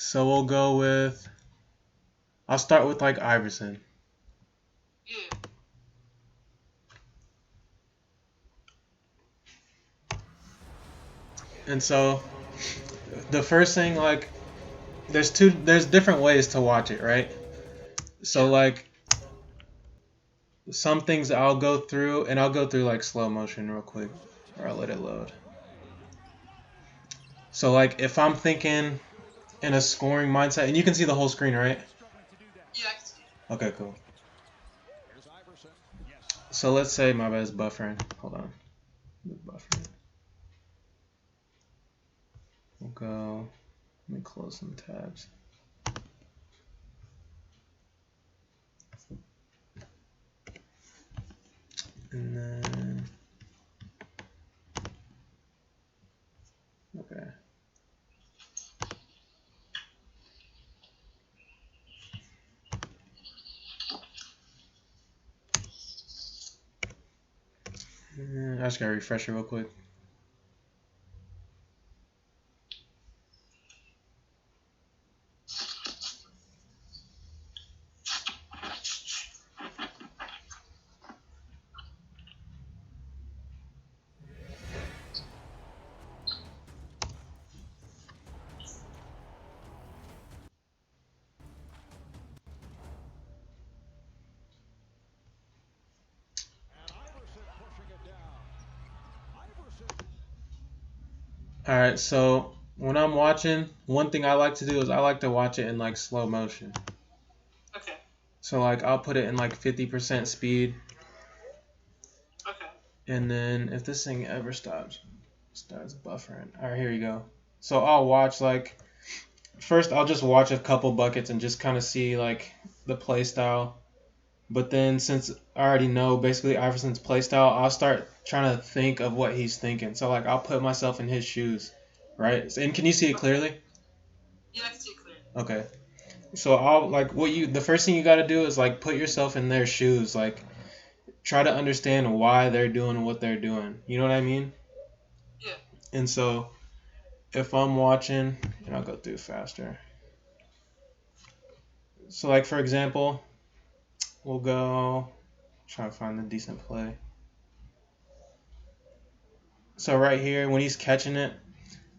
So we'll go with. I'll start with like Iverson. Yeah. And so the first thing, like, there's different ways to watch it, right? So Yeah. like some things I'll go through, and I'll go through like slow motion real quick, or I'll let it load. So like if I'm thinking in a scoring mindset, and you can see the whole screen, right? Yeah, I can see it. Okay, cool. So let's say my bad is buffering. Hold on. Buffering. We'll go. Let me close some tabs. And then. Okay. I just gotta refresh it real quick. Alright, so when I'm watching, one thing I like to do is I like to watch it in like slow motion. Okay. So like I'll put it in like 50% speed, Okay. and then if this thing ever starts buffering. Alright, here you go. So I'll watch like first I'll just watch a couple buckets and just kind of see like the play style. But then since I already know basically Iverson's play style, I'll start trying to think of what he's thinking. So like I'll put myself in his shoes, right? And can you see it Okay. clearly? Yeah, I can see it clearly. Okay. So I'll like the first thing you got to do is like put yourself in their shoes, like try to understand why they're doing what they're doing. You know what I mean? Yeah. And so if I'm watching, and I'll go through faster. So like for example, we'll go try to find the decent play. So right here when he's catching it,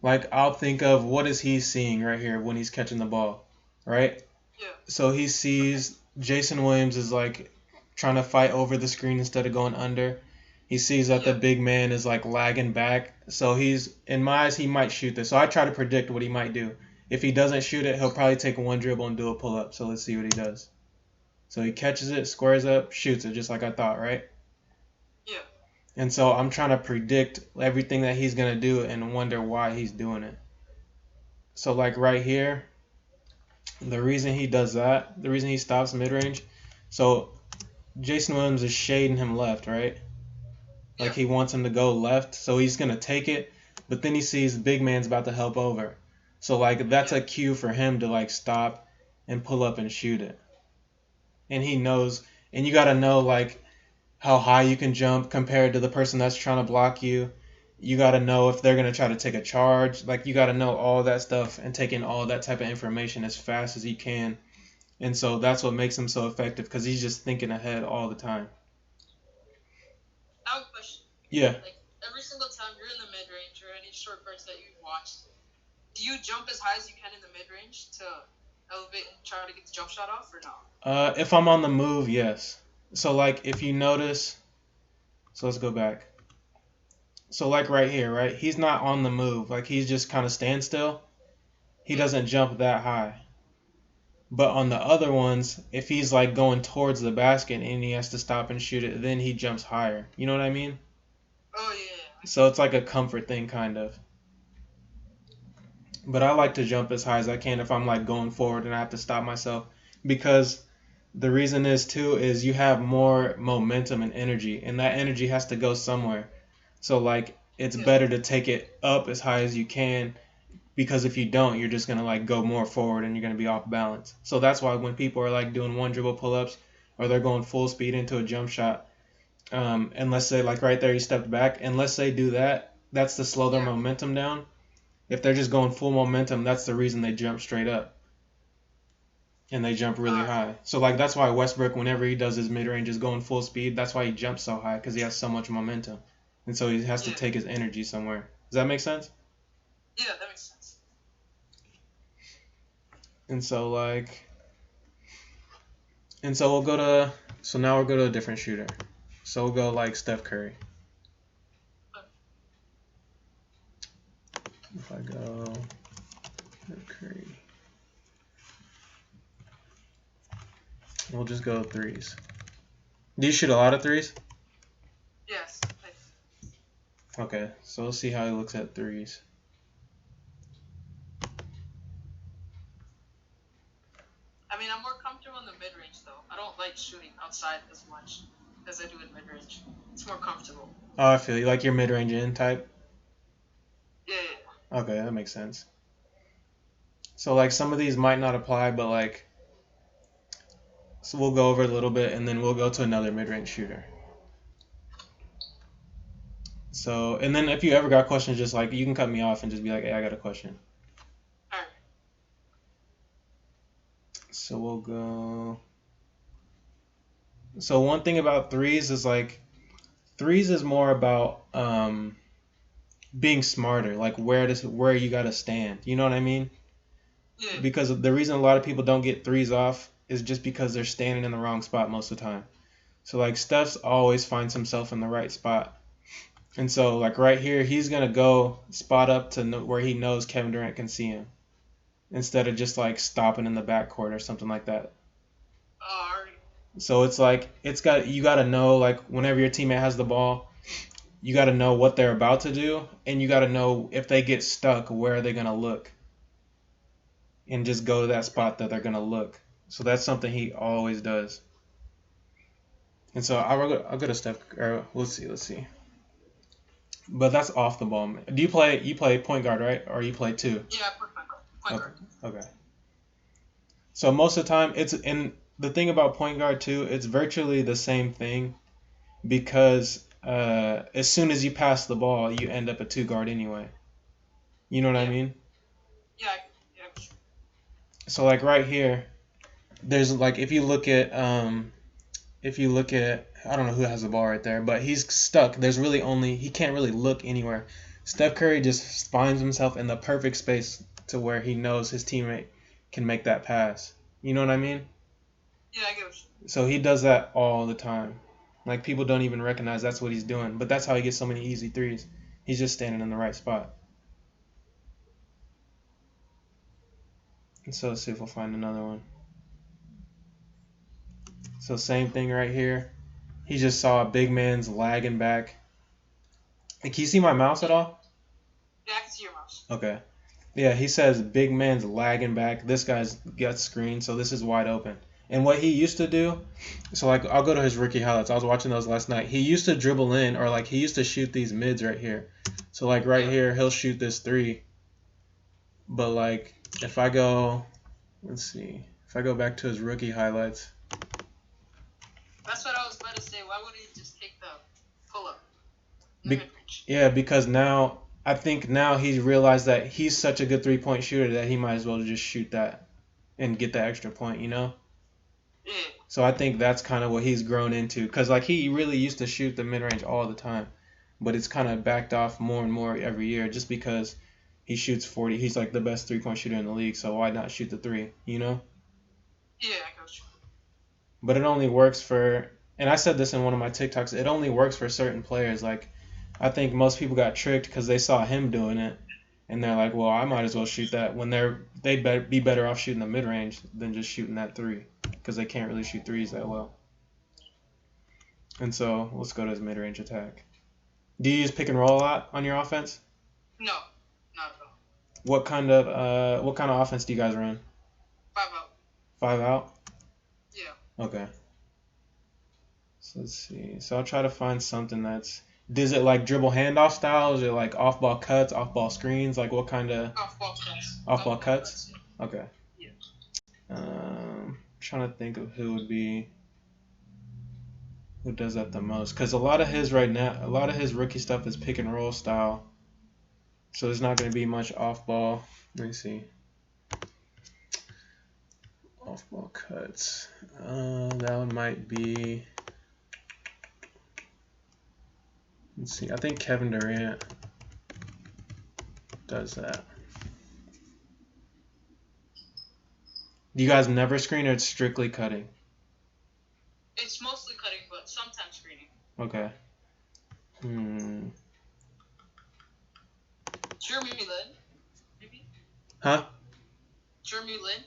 like I'll think of what is he seeing right here when he's catching the ball, right? Yeah. So he sees Jason Williams is like trying to fight over the screen instead of going under. He sees that the Yeah. big man is like lagging back. So he's in my eyes he might shoot this. So I try to predict what he might do. If he doesn't shoot it, he'll probably take one dribble and do a pull up. So let's see what he does. So he catches it, squares up, shoots it just like I thought, right? Yeah. And so I'm trying to predict everything that he's gonna do and wonder why he's doing it. So like right here, the reason he does that, the reason he stops mid range, so Jason Williams is shading him left, right? Like Yeah. he wants him to go left, so he's gonna take it, but then he sees big man's about to help over. So like that's Yeah. a cue for him to like stop and pull up and shoot it. And he knows, and you gotta know like how high you can jump compared to the person that's trying to block you. You gotta know if they're gonna try to take a charge. Like you gotta know all that stuff and take in all that type of information as fast as you can. And so that's what makes him so effective because he's just thinking ahead all the time. I have a question. Yeah. Like every single time you're in the mid range or any short bursts that you've watched, do you jump as high as you can in the mid range to elevate and try to get the jump shot off or no? If I'm on the move, yes. So like if you notice, so let's go back. So like right here, right? He's not on the move. Like he's just kind of standstill. He Yeah. doesn't jump that high. But on the other ones, if he's like going towards the basket and he has to stop and shoot it, then he jumps higher. You know what I mean? Oh yeah. So it's like a comfort thing kind of. But I like to jump as high as I can if I'm like going forward and I have to stop myself because the reason is too is you have more momentum and energy and that energy has to go somewhere. So like it's Yeah. better to take it up as high as you can because if you don't, you're just gonna like go more forward and you're gonna be off balance. So that's why when people are like doing one dribble pull ups or they're going full speed into a jump shot, and let's say like right there you stepped back, and let's say do that, that's to slow their Yeah. momentum down. If they're just going full momentum, that's the reason they jump straight up. And they jump really high. So like that's why Westbrook, whenever he does his mid range, is going full speed. That's why he jumps so high, because he has so much momentum, and so he has to take his energy somewhere. Does that make sense? Yeah, that makes sense. And so we'll go to. So now we'll go to a different shooter. So we'll go like Steph Curry. If I go Steph Curry, we'll just go threes. Do you shoot a lot of threes? Yes. Okay, so we'll see how he looks at threes. I mean, I'm more comfortable in the mid-range, though. I don't like shooting outside as much as I do in mid-range. It's more comfortable. Oh, I feel you. Like your mid-range in type? Yeah. Okay, that makes sense. So, like, some of these might not apply, but, like, so we'll go over it a little bit, and then we'll go to another mid-range shooter. So, and then if you ever got questions, just, like, you can cut me off and just be like, hey, I got a question. All right. So we'll go. So one thing about threes is like, threes is more about being smarter, like where you gotta stand. You know what I mean? Yeah. Because the reason a lot of people don't get threes off is just because they're standing in the wrong spot most of the time. So like Steph's always finds himself in the right spot. And so like right here, he's gonna go spot up to where he knows Kevin Durant can see him, instead of just like stopping in the backcourt or something like that. All right. So it's like you gotta know, like, whenever your teammate has the ball, you gotta know what they're about to do, and you gotta know if they get stuck, where are they gonna look, and just go to that spot that they're gonna look. So that's something he always does. And so I'll go to Steph. Let's see. But that's off the ball. Do you play point guard, right? Or you play two? Yeah, I play point guard. Okay. So most of the time, the thing about point guard too, it's virtually the same thing, because as soon as you pass the ball, you end up a two guard anyway. You know what I mean? Yeah. So like right here, there's like if you look at I don't know who has the ball right there, but he's stuck. He can't really look anywhere. Steph Curry just finds himself in the perfect space to where he knows his teammate can make that pass. You know what I mean? Yeah, I get what you. So he does that all the time. Like, people don't even recognize that's what he's doing, but that's how he gets so many easy threes. He's just standing in the right spot. And so let's see if we'll find another one. So same thing right here. He just saw a big man's lagging back. Can you see my mouse at all? Yeah, I can see your mouse. Okay. Yeah, he says big man's lagging back. This guy's got screened, so this is wide open. And what he used to do, so like I'll go to his rookie highlights. I was watching those last night. He used to dribble in, or like he used to shoot these mids right here. So like right here, he'll shoot this three. But like if I go back to his rookie highlights. That's what I was about to say. Why wouldn't he just take the pull up? Yeah, because I think now he's realized that he's such a good 3-point shooter that he might as well just shoot that and get the extra point, you know? Yeah. So I think that's kind of what he's grown into, because like he really used to shoot the mid-range all the time, but it's kind of backed off more and more every year just because he shoots 40. He's like the best 3-point shooter in the league, so why not shoot the three, you know? Yeah, I got you. But it only works for, and I said this in one of my TikToks, it only works for certain players. Like, I think most people got tricked because they saw him doing it, and they're like, well, I might as well shoot that, when they'd be better off shooting the mid-range than just shooting that three, because they can't really shoot threes that well. And so let's go to his mid-range attack. Do you use pick and roll a lot on your offense? No, not at all. What kind of offense do you guys run? 5 out. 5 out? Yeah. Okay. So let's see. So I'll try to find something that's. Does it like dribble handoff style? Is it like off ball cuts, off ball screens? Like what kind of. Off ball cuts. Off ball cuts? Yeah. Okay. Yeah. Trying to think of who does that the most, because a lot of his rookie stuff is pick and roll style. So there's not going to be much off ball. Let me see. Off ball cuts. That one might be. Let's see. I think Kevin Durant does that. Do you guys never screen, or it's strictly cutting? It's mostly cutting, but sometimes screening. Okay. Jeremy Lin, maybe? Huh? Jeremy Lin?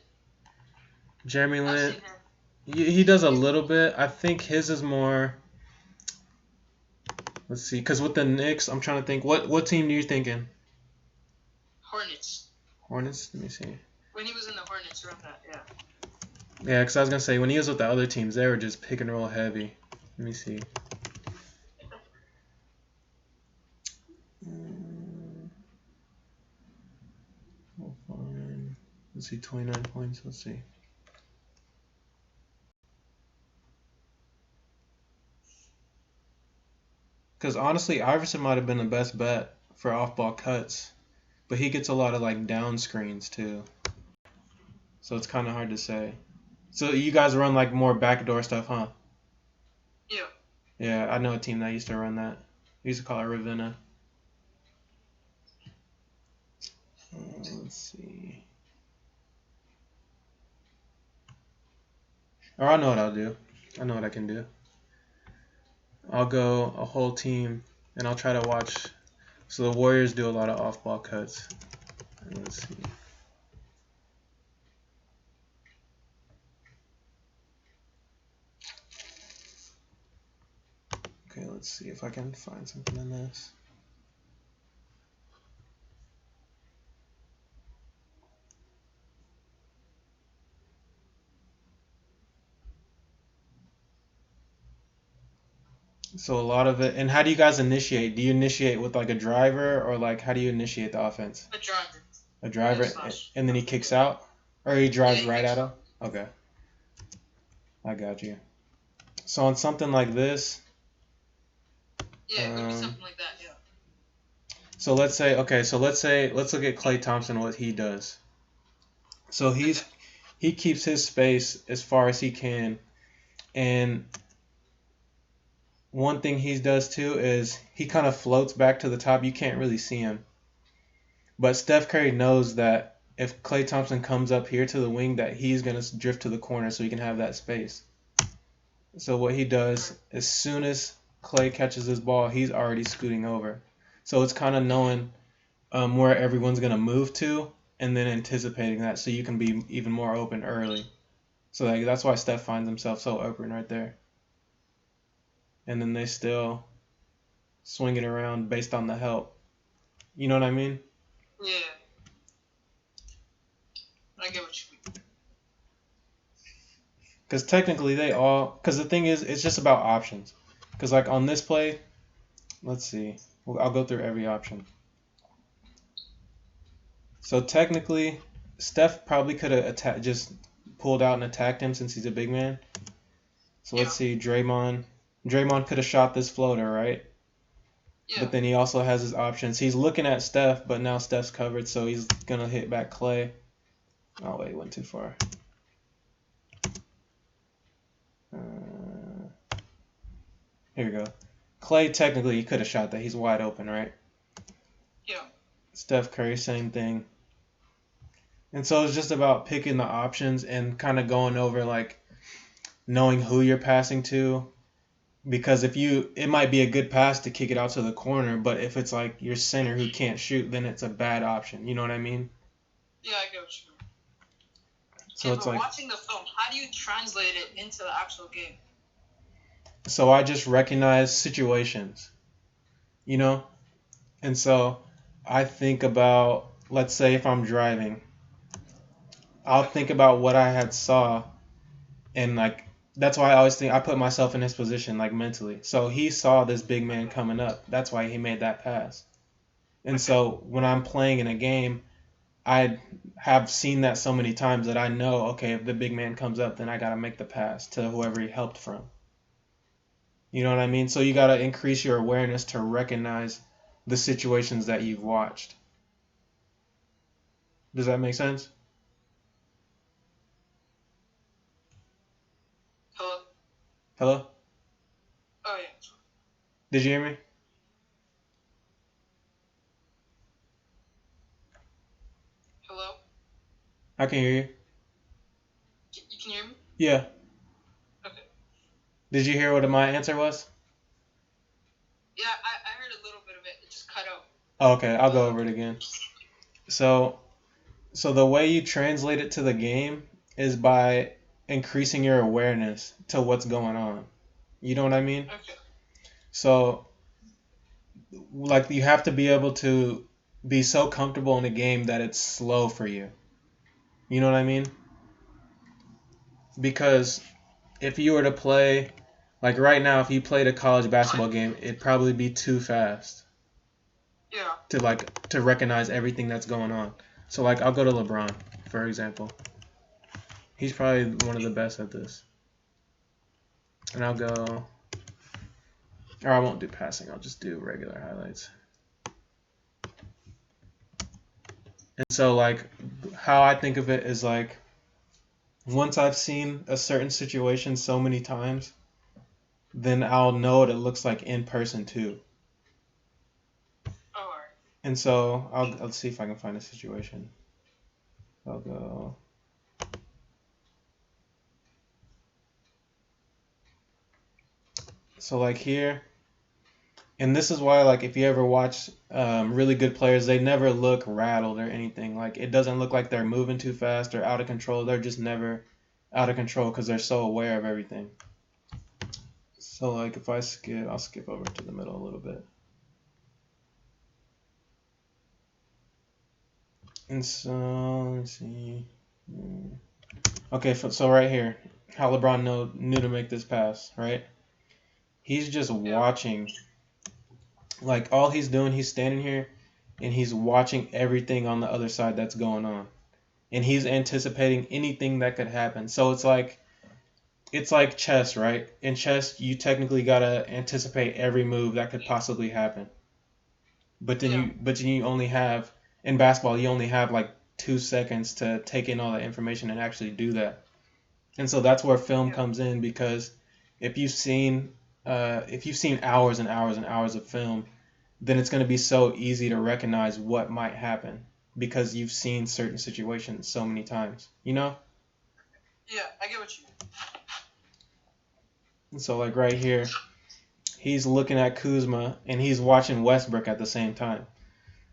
Jeremy I've Lin. seen him. He does a little bit. I think his is more. Let's see. Because with the Knicks, I'm trying to think. What team are you thinking? Hornets. Hornets? Let me see. When he was in the Hornets, around that, yeah. Yeah, because I was going to say, when he was with the other teams, they were just pick and roll heavy. Let me see. Let's see, 29 points. Let's see. Because honestly, Iverson might have been the best bet for off-ball cuts, but he gets a lot of like down screens too. So it's kind of hard to say. So you guys run like more backdoor stuff, huh? Yeah. Yeah, I know a team that used to run that. We used to call it Ravenna. Let's see. Or I know what I'll do. I know what I can do. I'll go a whole team, and I'll try to watch. So the Warriors do a lot of off-ball cuts. Let's see. Okay, let's see if I can find something in this. So a lot of it, and how do you guys initiate? Do you initiate with like a driver, or like how do you initiate the offense? A driver. A driver, Slash. and then he kicks out, or he drives Yeah, he right kicks at him? out. Okay, I got you. So on something like this, Yeah, it would be something like that, yeah. so let's say, okay, so let's look at Klay Thompson, what he does. So he keeps his space as far as he can, and one thing he does too is he kind of floats back to the top. You can't really see him. But Steph Curry knows that if Klay Thompson comes up here to the wing, that he's going to drift to the corner so he can have that space. So what he does, as soon as Klay catches his ball, he's already scooting over. So it's kind of knowing where everyone's going to move to and then anticipating that so you can be even more open early. So that's why Steph finds himself so open right there. And then they still swing it around based on the help. You know what I mean? Yeah. I get what you mean. Because technically because the thing is, it's just about options. Because like on this play, let's see. I'll go through every option. So technically, Steph probably could have just pulled out and attacked him since he's a big man. So let's see, Draymond could have shot this floater, right? Yeah. But then he also has his options. He's looking at Steph, but now Steph's covered, so he's going to hit back Klay. Oh, wait, went too far. Here we go. Klay, technically, he could have shot that. He's wide open, right? Yeah. Steph Curry, same thing. And so it's just about picking the options and kind of going over, like, knowing who you're passing to. Because it might be a good pass to kick it out to the corner, but if it's like your center who can't shoot, then it's a bad option. You know what I mean? Yeah, I get what you mean. So yeah, it's but like, watching the film, how do you translate it into the actual game? so I just recognize situations, you know? And so I think about, let's say if I'm driving, I'll think about what I had saw, and like that's why I always think I put myself in his position, like mentally. So he saw this big man coming up. That's why he made that pass. And so when I'm playing in a game, I have seen that so many times that I know, okay, if the big man comes up, then I got to make the pass to whoever he helped from. You know what I mean? So you got to increase your awareness to recognize the situations that you've watched. Does that make sense? Hello. Hello? Oh yeah. Did you hear me? Hello. I can hear you. You can hear me? Yeah. Okay. Did you hear what my answer was? Yeah, I heard a little bit of it. It just cut out. Oh, okay, I'll go over it again. So, so the way you translate it to the game is by increasing your awareness to what's going on. You know what I mean? Okay. So, like, you have to be able to be so comfortable in a game that it's slow for you. You know what I mean? Because if you were to play, like right now, if you played a college basketball game, it'd probably be too fast Yeah. to recognize everything that's going on. So like I'll go to LeBron, for example. He's probably one of the best at this. And I'll go, or I won't do passing. I'll just do regular highlights. And so like how I think of it is like once I've seen a certain situation so many times, then I'll know what it looks like in person too. Oh, alright. And so I'll see if I can find a situation. I'll go. So like here, and this is why like if you ever watch really good players, they never look rattled or anything. Like it doesn't look like they're moving too fast or out of control. They're just never out of control because they're so aware of everything. So like if I'll skip over to the middle a little bit. And so let's see. Okay, so right here, how LeBron knew to make this pass, right? He's just watching. Like all he's doing, he's standing here and he's watching everything on the other side that's going on. And he's anticipating anything that could happen. So it's like chess, right? In chess, you technically gotta anticipate every move that could possibly happen. But then Yeah. you only have in basketball you only have like 2 seconds to take in all that information and actually do that. And so that's where film Yeah. comes in because if you've seen hours and hours and hours of film, then it's going to be so easy to recognize what might happen because you've seen certain situations so many times, you know? Yeah, I get what you mean. And so like right here, he's looking at Kuzma and he's watching Westbrook at the same time.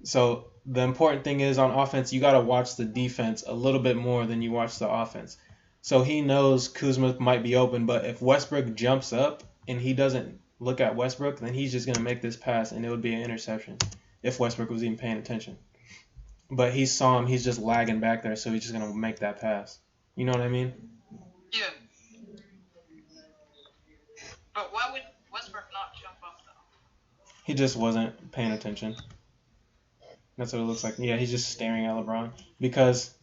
So the important thing is on offense, you got to watch the defense a little bit more than you watch the offense. So he knows Kuzma might be open, but if Westbrook jumps up and he doesn't look at Westbrook, then he's just going to make this pass and it would be an interception if Westbrook was even paying attention. But he saw him, he's just lagging back there, so he's just going to make that pass. You know what I mean? Yeah. But why would Westbrook not jump up though? He just wasn't paying attention. That's what it looks like. Yeah, he's just staring at LeBron because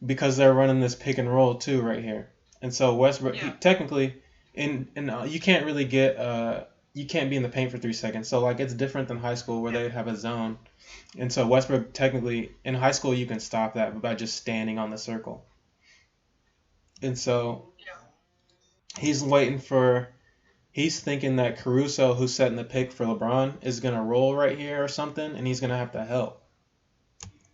they're running this pick and roll too right here. And so Westbrook Yeah. technically you can't really get you can't be in the paint for 3 seconds. So like it's different than high school where they have a zone. And so Westbrook technically in high school you can stop that by just standing on the circle. And so Yeah. he's thinking that Caruso, who's setting the pick for LeBron, is going to roll right here or something, and he's going to have to help.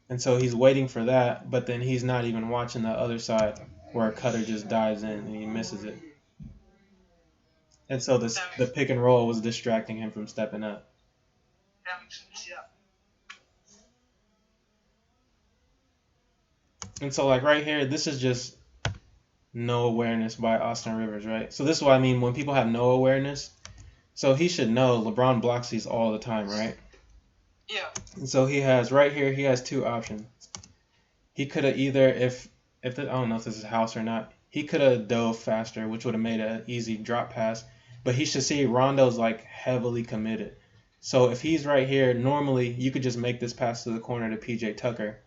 And so he's waiting for that, but then he's not even watching the other side where Cutter just dives in and he misses it. And so the pick and roll was distracting him from stepping up. That makes sense, yeah. And so like right here, this is just no awareness by Austin Rivers, right? So this is what I mean when people have no awareness. So he should know LeBron blocks these all the time, right? Yeah. And so he has two options. He could have either I don't know if this is house or not. He could have dove faster, which would have made an easy drop pass. But he should see Rondo's like heavily committed. So if he's right here, normally you could just make this pass to the corner to PJ Tucker.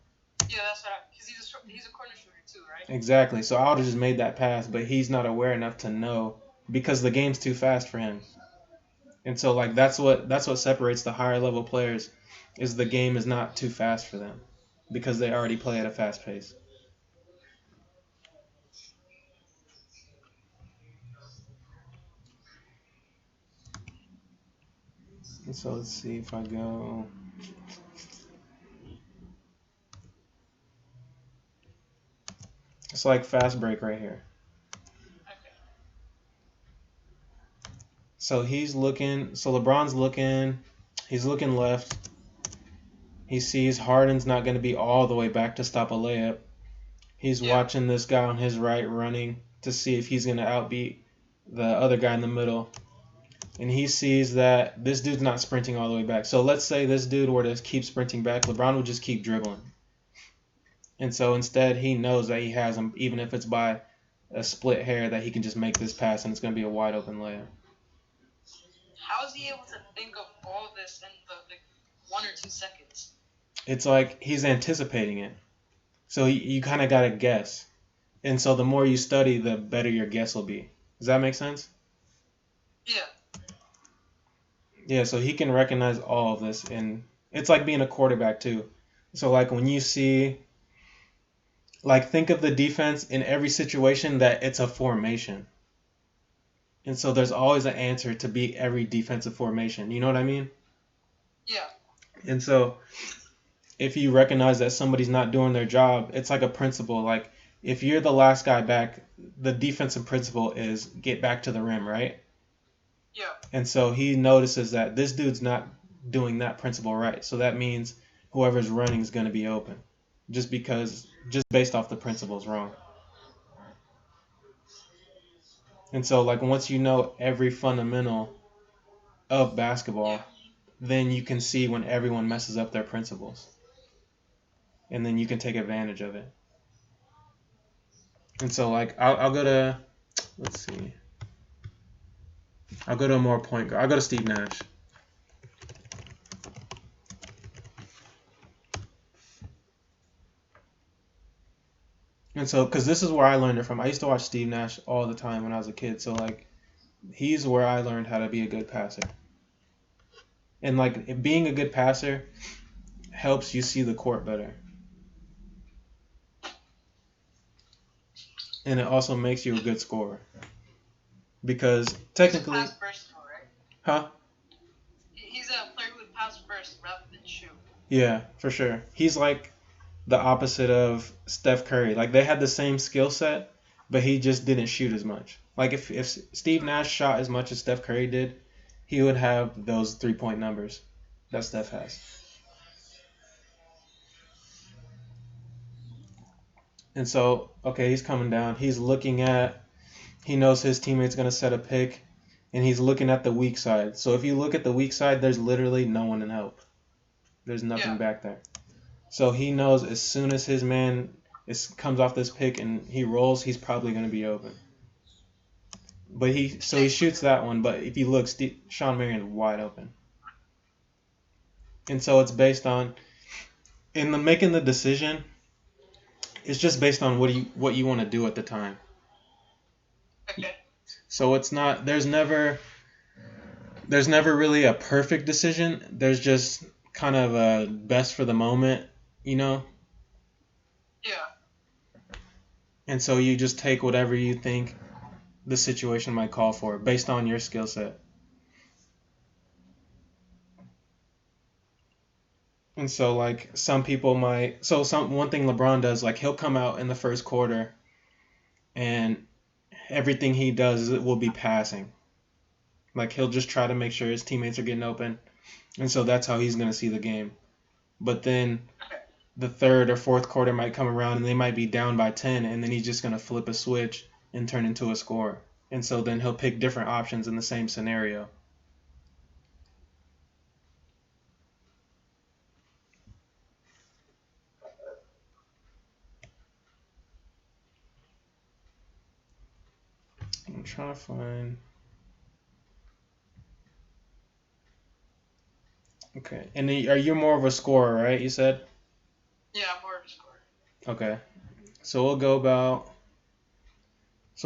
Yeah, that's right. Because he's a corner shooter too, right? Exactly. So I would have just made that pass, but he's not aware enough to know because the game's too fast for him. And so like that's what separates the higher level players is the game is not too fast for them. because they already play at a fast pace. And so let's see if I go. It's like fast break right here. Okay. So he's looking. So LeBron's looking. He's looking left. He sees Harden's not going to be all the way back to stop a layup. He's Yeah. watching this guy on his right running to see if he's going to outbeat the other guy in the middle. And he sees that this dude's not sprinting all the way back. So let's say this dude were to keep sprinting back, LeBron would just keep dribbling. And so instead, he knows that he has him, even if it's by a split hair, that he can just make this pass and it's going to be a wide open layup. How is he able to think of all this in the 1 or 2 seconds? It's like he's anticipating it. So you kind of got to guess. And so the more you study, the better your guess will be. Does that make sense? Yeah. Yeah, so he can recognize all of this. And it's like being a quarterback, too. So, like, when you see, like, think of the defense in every situation that it's a formation. And so there's always an answer to beat every defensive formation. You know what I mean? Yeah. And so if you recognize that somebody's not doing their job, it's like a principle. Like, if you're the last guy back, the defensive principle is get back to the rim, right? Yeah. And so he notices that this dude's not doing that principle right. So that means whoever's running is going to be open. Just based off the principles wrong. And so, like, once you know every fundamental of basketball, Yeah. then you can see when everyone messes up their principles. And then you can take advantage of it. And so, like, I'll go to, let's see. I'll go to a more point guard. I'll go to Steve Nash. And so, because this is where I learned it from. I used to watch Steve Nash all the time when I was a kid. So, like, he's where I learned how to be a good passer. And, like, being a good passer helps you see the court better. And it also makes you a good scorer. Because technically. He's a pass first, right? Huh? He's a player who would pass first rather than shoot. Yeah, for sure. He's like the opposite of Steph Curry. Like, they had the same skill set, but he just didn't shoot as much. Like, if Steve Nash shot as much as Steph Curry did, he would have those 3-point numbers that Steph has. And so, okay, he's coming down. He knows his teammate's going to set a pick, and he's looking at the weak side. So if you look at the weak side, there's literally no one in help. There's nothing back there. So he knows as soon as his man comes off this pick and he rolls, he's probably going to be open. But he shoots that one. But if you look, Shawn Marion's wide open. And so it's based on making the decision. It's just based on what you want to do at the time. Okay. So it's not. There's never really a perfect decision. There's just kind of a best for the moment, you know? Yeah. And so you just take whatever you think the situation might call for based on your skill set. And so, like, some people might. So one thing LeBron does, like, he'll come out in the first quarter and everything he does will be passing. Like, he'll just try to make sure his teammates are getting open. And so that's how he's going to see the game. But then the third or fourth quarter might come around and they might be down by 10, and then he's just going to flip a switch and turn into a score. And so then he'll pick different options in the same scenario. I'm trying to find. Okay. And are you more of a scorer, right? You said? Yeah, I'm more of a scorer. Okay. So we'll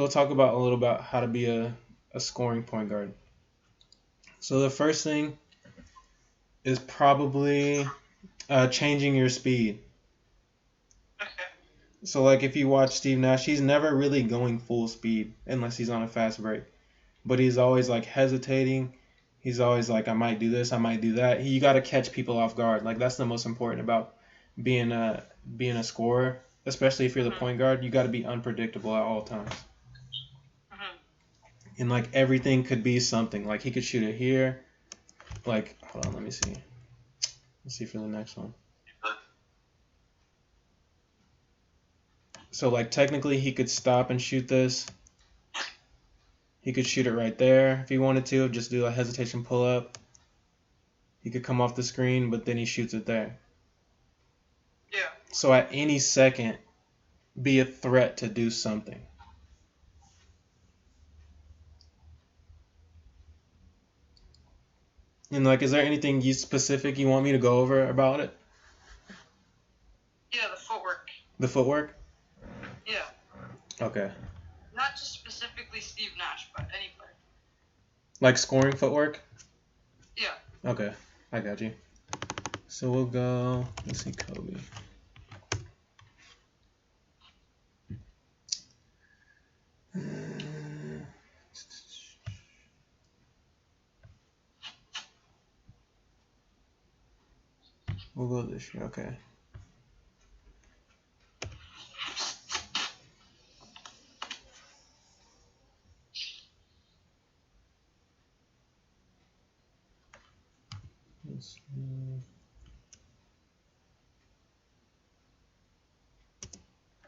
talk about a little about how to be a scoring point guard. So the first thing is probably changing your speed. So like if you watch Steve Nash, he's never really going full speed unless he's on a fast break. But he's always like hesitating. He's always like, I might do this, I might do that. You got to catch people off guard. Like that's the most important about being a scorer, especially if you're the Mhm. point guard. You got to be unpredictable at all times. Mhm. And like everything could be something. Like he could shoot it here. Like hold on, let me see. Let's see for the next one. So like technically he could stop and shoot this. He could shoot it right there if he wanted to, just do a hesitation pull up. He could come off the screen, but then he shoots it there. Yeah. So at any second, be a threat to do something. And like, is there anything specific you want me to go over about it? Yeah, the footwork. The footwork? Yeah. Okay. Not just specifically Steve Nash, but any player. Like scoring footwork? Yeah. Okay, I got you. So we'll go, let's see, Kobe. We'll go this year, okay.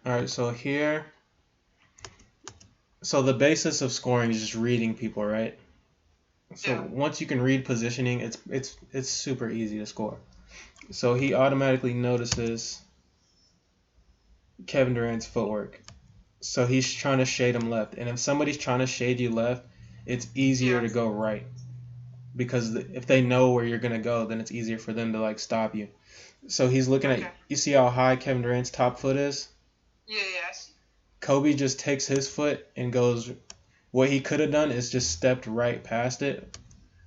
Alright, so here, so the basis of scoring is just reading people, right? So Yeah. once you can read positioning, it's super easy to score. So he automatically notices Kevin Durant's footwork. So he's trying to shade him left. And if somebody's trying to shade you left, it's easier to go right. Because if they know where you're going to go, then it's easier for them to like stop you. So he's looking at, you see how high Kevin Durant's top foot is? Yeah, I see. Kobe just takes his foot and goes, what he could have done is just stepped right past it.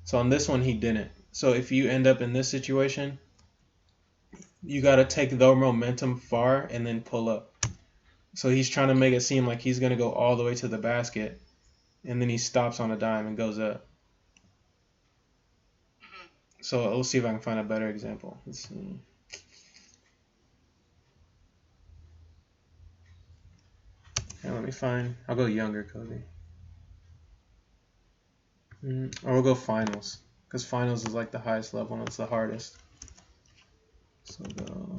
So on this one, he didn't. So if you end up in this situation, you got to take the momentum far and then pull up. So he's trying to make it seem like he's going to go all the way to the basket, and then he stops on a dime and goes up. Mhm. So we'll see if I can find a better example. Let's see. Here, let me find. I'll go younger Kobe. Or we'll go finals, because finals is like the highest level and it's the hardest. So go.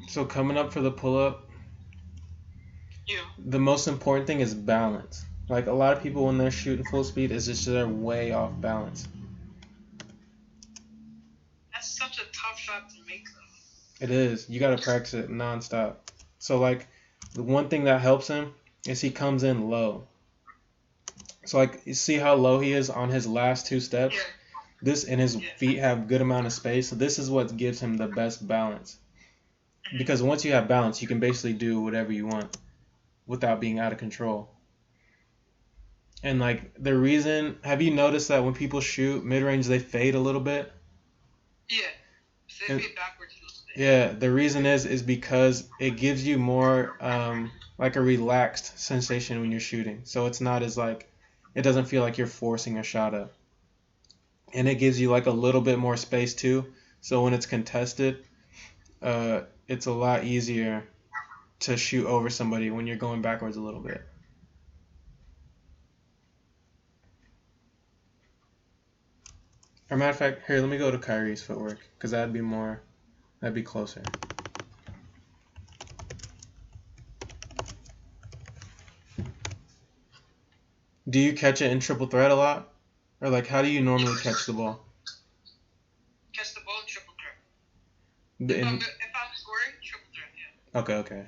So coming up for the pull up, Yeah. the most important thing is balance. Like a lot of people when they're shooting full speed, is just they're way off balance. That's such a tough shot to make, though. It is. You got to practice it nonstop. So like, the one thing that helps him is he comes in low. So like, you see how low he is on his last two steps. Yeah. This and his feet have good amount of space. So this is what gives him the best balance. Because once you have balance, you can basically do whatever you want without being out of control. And like the reason, have you noticed that when people shoot mid range, they fade a little bit? Yeah. If they fade backwards, you'll stay. Yeah, the reason is because it gives you more like a relaxed sensation when you're shooting. So it's not as like, it doesn't feel like you're forcing a shot up. And it gives you like a little bit more space too. So when it's contested, it's a lot easier to shoot over somebody when you're going backwards a little bit. Or matter of fact, here, let me go to Kyrie's footwork, because that'd be closer. Do you catch it in triple threat a lot? Or like how do you normally catch the ball? Catch the ball in triple threat. The- If In, I'm scoring, triple threat, yeah. okay.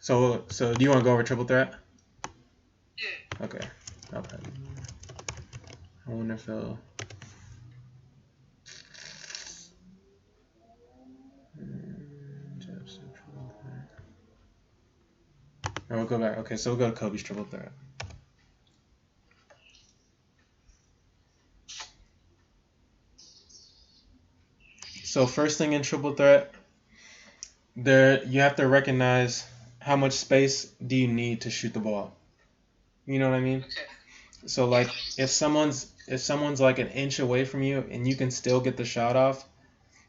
So do you want to go over triple threat? Yeah. Okay. I wonder if they'll. Or we'll go back. Okay, so we'll go to Kobe's triple threat. So first thing in triple threat, there you have to recognize how much space do you need to shoot the ball. You know what I mean? Okay. So like if someone's like an inch away from you and you can still get the shot off,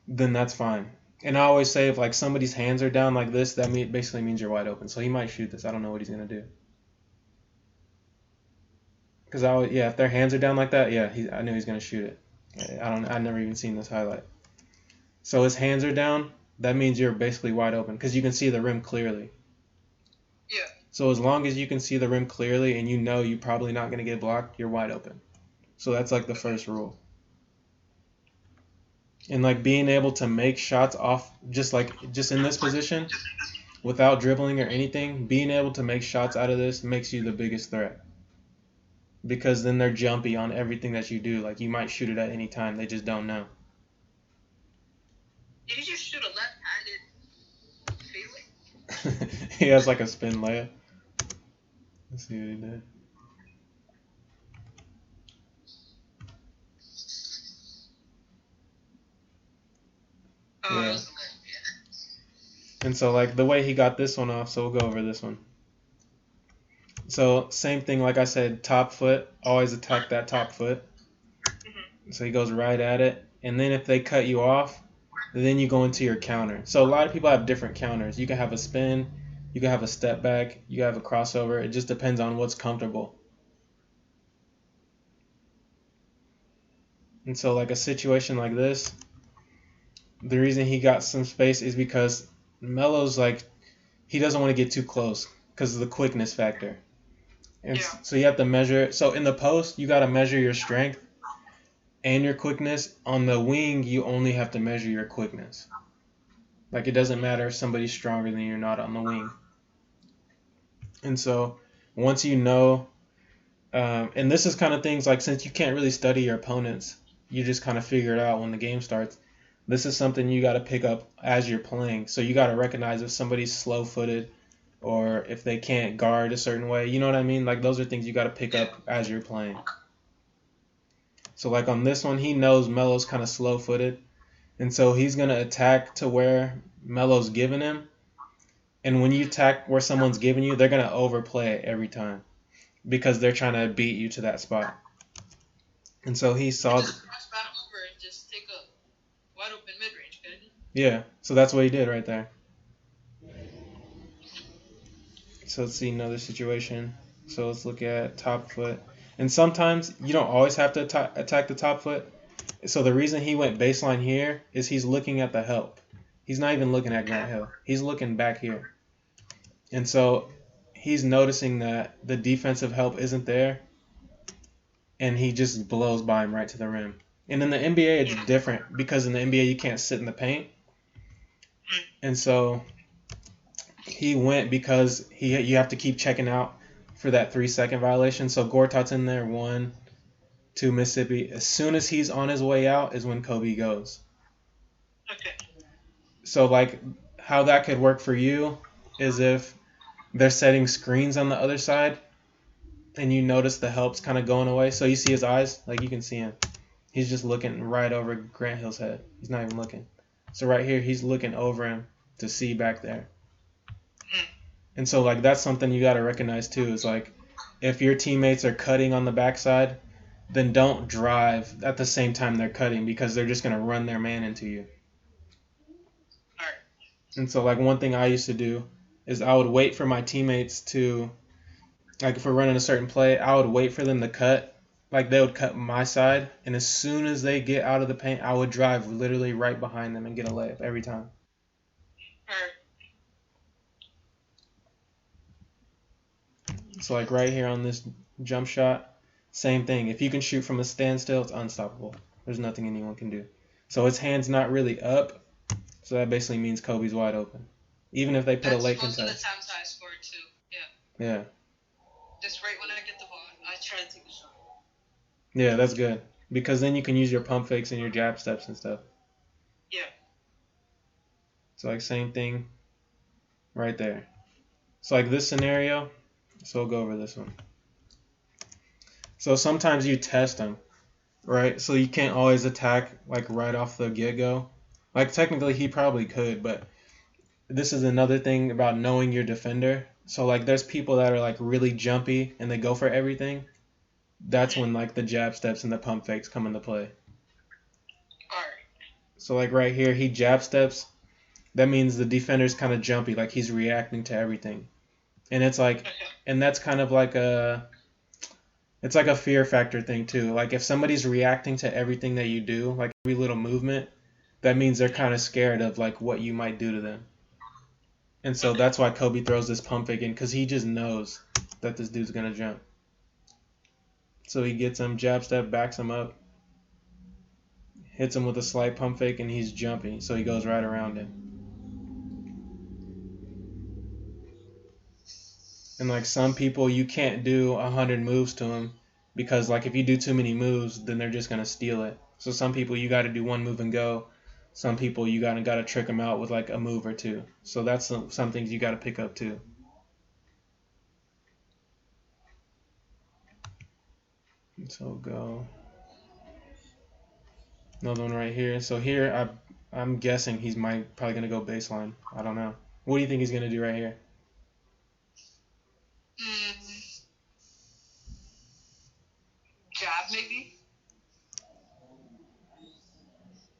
then that's fine. And I always say if like somebody's hands are down like this, that basically means you're wide open. So he might shoot this. I don't know what he's gonna do. Cause if their hands are down like that, I knew he's gonna shoot it. I've never even seen this highlight. So his hands are down. That means you're basically wide open because you can see the rim clearly. Yeah. So as long as you can see the rim clearly and you know you're probably not gonna get blocked, you're wide open. So that's like the first rule. And like being able to make shots off just in this position without dribbling or anything, being able to make shots out of this makes you the biggest threat. Because then they're jumpy on everything that you do. Like you might shoot it at any time, they just don't know. Did he just shoot a left-handed fadeaway? He has like a spin layup. Let's see what he did. Oh, Yeah. it was a layup, yeah. And so like the way he got this one off, so we'll go over this one. So same thing, like I said, top foot, always attack that top foot. So he goes right at it. And then if they cut you off, then you go into your counter. So a lot of people have different counters. You can have a spin, you can have a step back, you can have a crossover. It just depends on what's comfortable. And so like a situation like this, the reason he got some space is because Melo's like, he doesn't want to get too close because of the quickness factor. And Yeah. so you have to measure. So in the post, you got to measure your strength and your quickness. On the wing, you only have to measure your quickness. Like it doesn't matter if somebody's stronger than you or not on the wing. And so once you know, and this is kind of things like since you can't really study your opponents, you just kind of figure it out when the game starts. This is something you got to pick up as you're playing. So you got to recognize if somebody's slow-footed or if they can't guard a certain way. You know what I mean? Like those are things you got to pick up as you're playing. So like on this one, he knows Melo's kind of slow-footed, and so he's gonna attack to where Melo's giving him. And when you attack where someone's giving you, they're gonna overplay it every time because they're trying to beat you to that spot. And so he saw. Just cross that over and just take a wide open mid range, couldn't he? Yeah, so that's what he did right there. So let's see another situation. So let's look at top foot. And sometimes you don't always have to attack the top foot. So the reason he went baseline here is he's looking at the help. He's not even looking at Grant Hill. He's looking back here. And so he's noticing that the defensive help isn't there, and he just blows by him right to the rim. And in the NBA, it's different because in the NBA, you can't sit in the paint. And so he went because you have to keep checking out for that 3-second violation. So Gortat's in there, 1, 2, Mississippi. As soon as he's on his way out is when Kobe goes. Okay. So like how that could work for you is if they're setting screens on the other side and you notice the help's kind of going away. So you see his eyes, like you can see him. He's just looking right over Grant Hill's head. He's not even looking. So right here, he's looking over him to see back there. And so like that's something you got to recognize too is like if your teammates are cutting on the backside, then don't drive at the same time they're cutting because they're just going to run their man into you. All right. And so like one thing I used to do is I would wait for my teammates to, like if we're running a certain play, I would wait for them to cut. Like they would cut my side, and as soon as they get out of the paint, I would drive literally right behind them and get a layup every time. All right. So like right here on this jump shot, same thing. If you can shoot from a standstill, it's unstoppable. There's nothing anyone can do. So his hand's not really up, so that basically means Kobe's wide open. Even if they put a late Most of the contest. times I scored too. Yeah. Yeah. Just right when I get the ball, I try to take a shot. Yeah, that's good. Because then you can use your pump fakes and your jab steps and stuff. Yeah. So like same thing right there. So like this scenario, so we'll go over this one. So sometimes you test them, right? So you can't always attack like right off the get-go. Like technically he probably could, but this is another thing about knowing your defender. So like there's people that are like really jumpy and they go for everything. That's when like the jab steps and the pump fakes come into play. Alright. So like right here, he jab steps. That means the defender's kind of jumpy, like he's reacting to everything. And it's like, and that's kind of like it's like a fear factor thing too. Like if somebody's reacting to everything that you do, like every little movement, that means they're kind of scared of like what you might do to them. And so that's why Kobe throws this pump fake in, because he just knows that this dude's gonna jump. So he gets him, jab step, backs him up, hits him with a slight pump fake, and he's jumping. So he goes right around him. And like some people, you can't do 100 moves to them because like if you do too many moves, then they're just gonna steal it. So some people you got to do one move and go. Some people you gotta trick them out with like a move or two. So that's some things you gotta pick up too. So go. Another one right here. So here I'm guessing he's probably gonna go baseline. I don't know. What do you think he's gonna do right here? Jab maybe.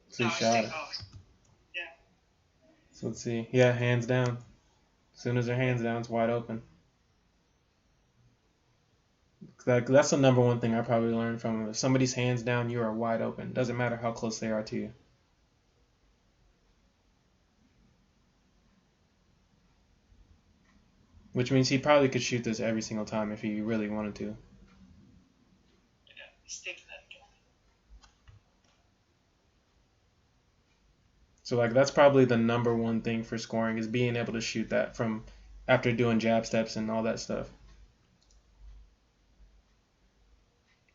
So he shot it. Yeah. So let's see. Yeah, hands down. As soon as their hands down, it's wide open. That's the number one thing I probably learned from him. If somebody's hands down, you are wide open. Doesn't matter how close they are to you. Which means he probably could shoot this every single time if he really wanted to. Yeah, he's taking that again. So like that's probably the number one thing for scoring is being able to shoot that from after doing jab steps and all that stuff.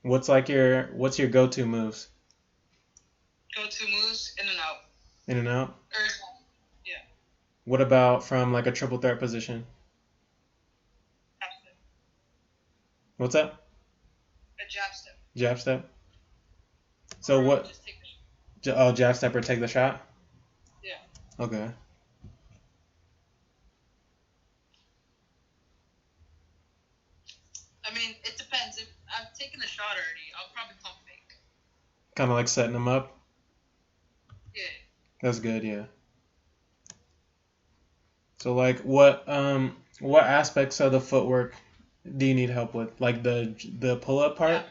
What's your go-to moves? Go-to moves, in and out. In and out? Yeah. What about from like a triple threat position? What's that? A jab step. Jab step? So or what? Just take the shot. Jab step or take the shot? Yeah. Okay. I mean, it depends. If I've taken the shot already, I'll probably pump fake. Kind of like setting them up? Yeah. That's good, yeah. So like what aspects of the footwork do you need help with? Like the pull-up part?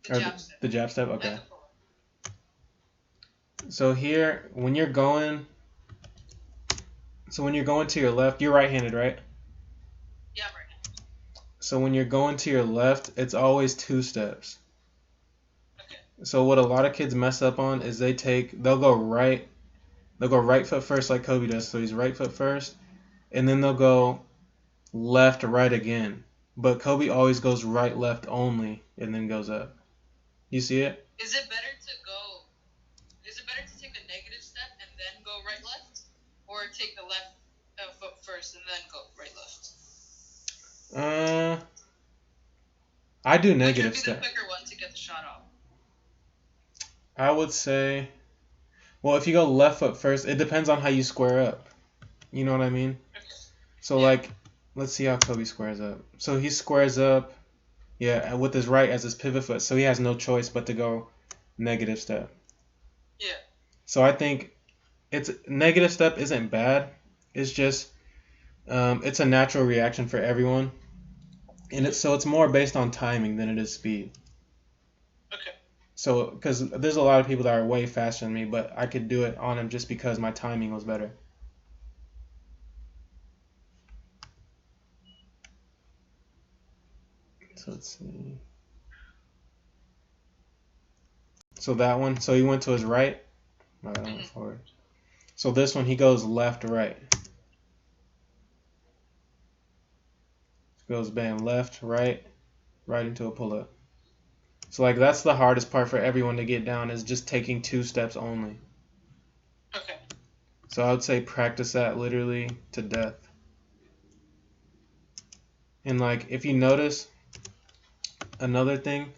The jab step. The jab step? Okay. And the pull-up. So here, when you're going to your left, you're right-handed, right? Yeah, I'm right. So when you're going to your left, it's always two steps. Okay. So what a lot of kids mess up on is they'll go right foot first like Kobe does. So he's right foot first, and then they'll go left, right again. But Kobe always goes right, left only, and then goes up. You see it? Is it better to take a negative step and then go right left, or take the left foot first and then go right left? I do Which negative would be step. the quicker one to get the shot off? I would say, well, if you go left foot first, it depends on how you square up. You know what I mean? Okay. So like, let's see how Kobe squares up. So he squares up, yeah, with his right as his pivot foot. So he has no choice but to go negative step. Yeah. So I think it's negative step isn't bad. It's just it's a natural reaction for everyone, and it's more based on timing than it is speed. Okay. So because there's a lot of people that are way faster than me, but I could do it on him just because my timing was better. So let's see. So that one. So he went to his right. No, I went forward. So this one he goes left, right. Goes bam, left, right, right into a pull up. So like that's the hardest part for everyone to get down is just taking 2 steps only. Okay. So I would say practice that literally to death. And like if you notice, another thing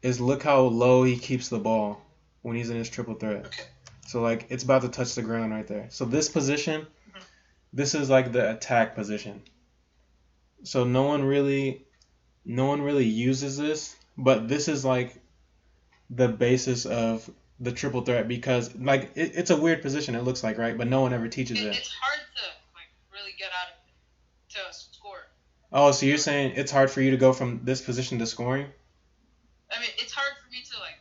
is look how low he keeps the ball when he's in his triple threat. Okay. So like it's about to touch the ground right there. So this position, this is like the attack position. So no one really uses this, but this is like the basis of the triple threat because like it's a weird position it looks like, right? But no one ever teaches it. It's hard to like really get out of it to score. Oh, so you're saying it's hard for you to go from this position to scoring? I mean, it's hard for me to like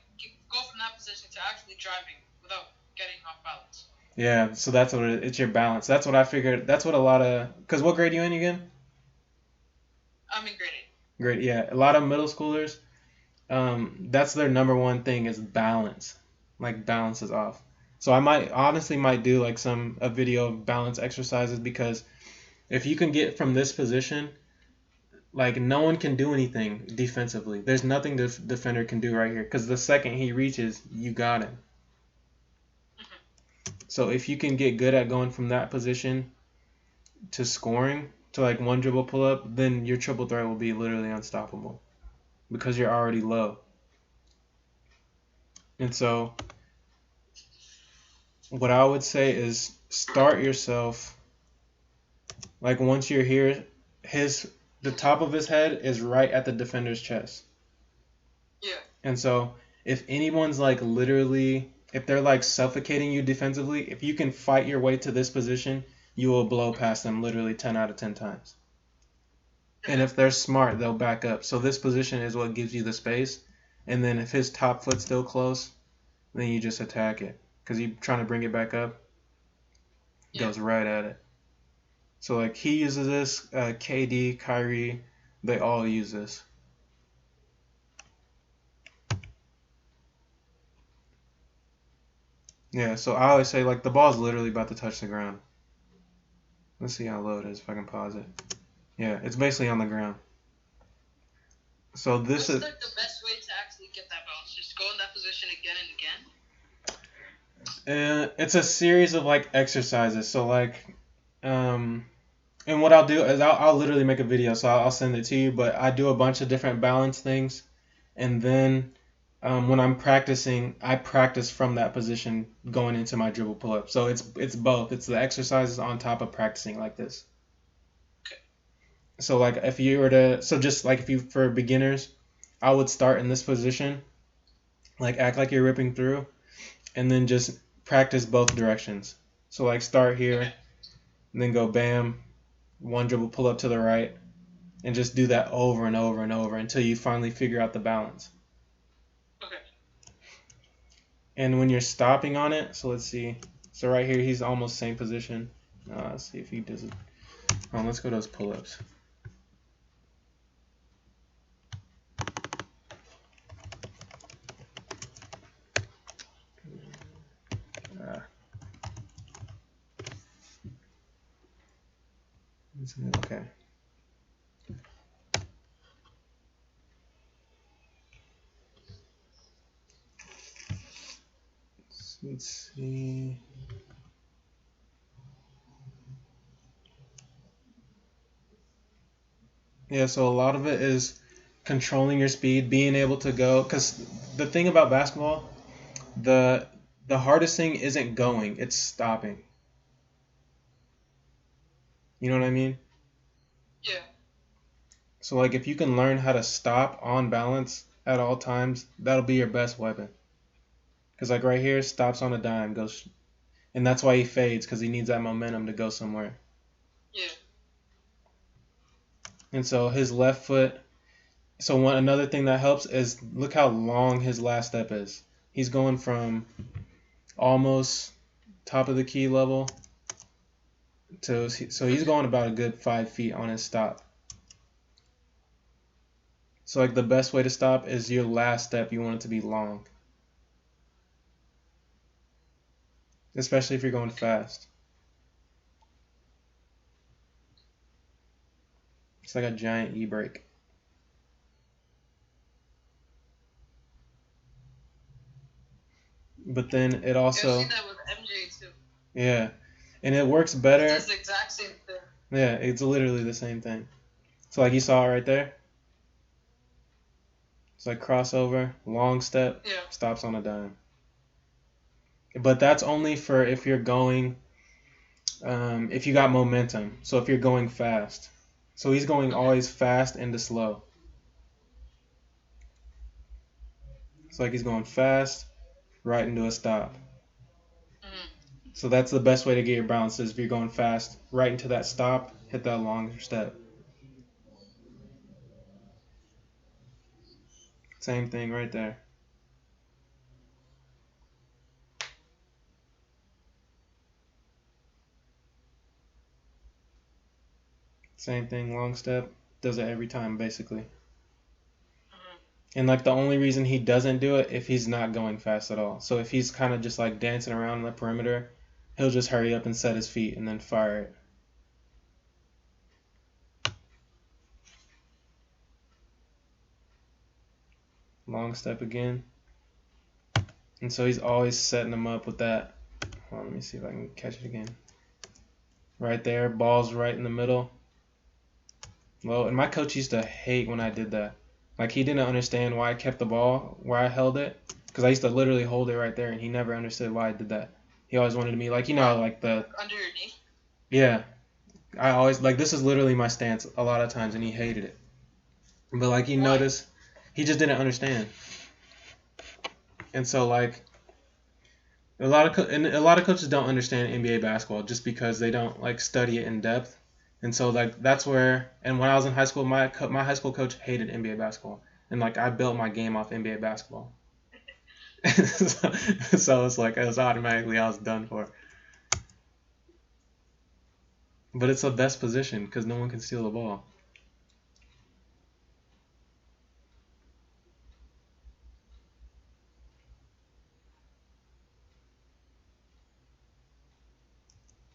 go from that position to actually driving without getting off balance. Yeah, so that's what it's your balance. That's what I figured. That's what a lot of because what grade you in again? I'm in grade 8. Grade, yeah. A lot of middle schoolers, that's their number one thing is balance. Like balance is off. So I might do like a video of balance exercises because if you can get from this position, like no one can do anything defensively. There's nothing the defender can do right here because the second he reaches, you got him. So if you can get good at going from that position to scoring to like one dribble pull up, then your triple threat will be literally unstoppable because you're already low. And so what I would say is start yourself like once you're here, the top of his head is right at the defender's chest. Yeah. And so if anyone's like literally if they're like suffocating you defensively, if you can fight your way to this position, you will blow past them literally 10 out of 10 times. And if they're smart, they'll back up. So this position is what gives you the space. And then if his top foot's still close, then you just attack it. Because you're trying to bring it back up. Goes right at it. So like he uses this, KD, Kyrie, they all use this. Yeah, so I always say like the ball's literally about to touch the ground. Let's see how low it is if I can pause it. Yeah, it's basically on the ground. So this is like the best way to actually get that bounce. Just go in that position again and again. It's a series of like exercises. So like, and what I'll do is I'll literally make a video. So I'll send it to you. But I do a bunch of different balance things, and then when I'm practicing, I practice from that position going into my dribble pull up. So it's both. It's the exercises on top of practicing like this. So like if you were to just like if you for beginners, I would start in this position, like act like you're ripping through, and then just practice both directions. So like start here, and then go bam, one dribble pull up to the right, and just do that over and over and over until you finally figure out the balance. Okay. And when you're stopping on it, so let's see. So right here he's almost same position. Let's see if he does it. Let's go to those pull ups. Okay. Let's see. Yeah, so a lot of it is controlling your speed, being able to go. Because the thing about basketball, the hardest thing isn't going, it's stopping. You know what I mean? Yeah. So like if you can learn how to stop on balance at all times, that'll be your best weapon. Because like right here, stops on a dime, goes, and that's why he fades because he needs that momentum to go somewhere. Yeah. And so his left foot. So another thing that helps is look how long his last step is. He's going from almost top of the key level so he's going about a good 5 feet on his stop. So like the best way to stop is your last step. You want it to be long, especially if you're going fast. It's like a giant e-brake. But then it I've also, seen that with MJ too. yeah, and it works It better. does the exact same thing. Yeah, it's literally the same thing. So like you saw it right there. It's like crossover, long step, Yeah. stops on a dime. But that's only for if you're going, if you got momentum. So if you're going fast. So he's going always fast into slow. It's like he's going fast, right into a stop. Mhm. So that's the best way to get your balance is if you're going fast, right into that stop, hit that longer step. Same thing right there. Same thing, long step. Does it every time, basically. Mhm. And like the only reason he doesn't do it if he's not going fast at all. So if he's kind of just like dancing around in the perimeter, he'll just hurry up and set his feet and then fire it. Long step again. And so he's always setting them up with that. Hold on, let me see if I can catch it again. Right there, ball's right in the middle. Well, and my coach used to hate when I did that. Like he didn't understand why I kept the ball where I held it, because I used to literally hold it right there, and he never understood why I did that. He always wanted me like like the Under your knee. yeah. I always like this is literally my stance a lot of times, and he hated it. But like you Why? notice, he just didn't understand. And so like a lot of coaches don't understand NBA basketball just because they don't like study it in depth. And so like that's where and when I was in high school, my high school coach hated NBA basketball, and like I built my game off NBA basketball. So it's like it was automatically I was done for. But it's the best position because no one can steal the ball.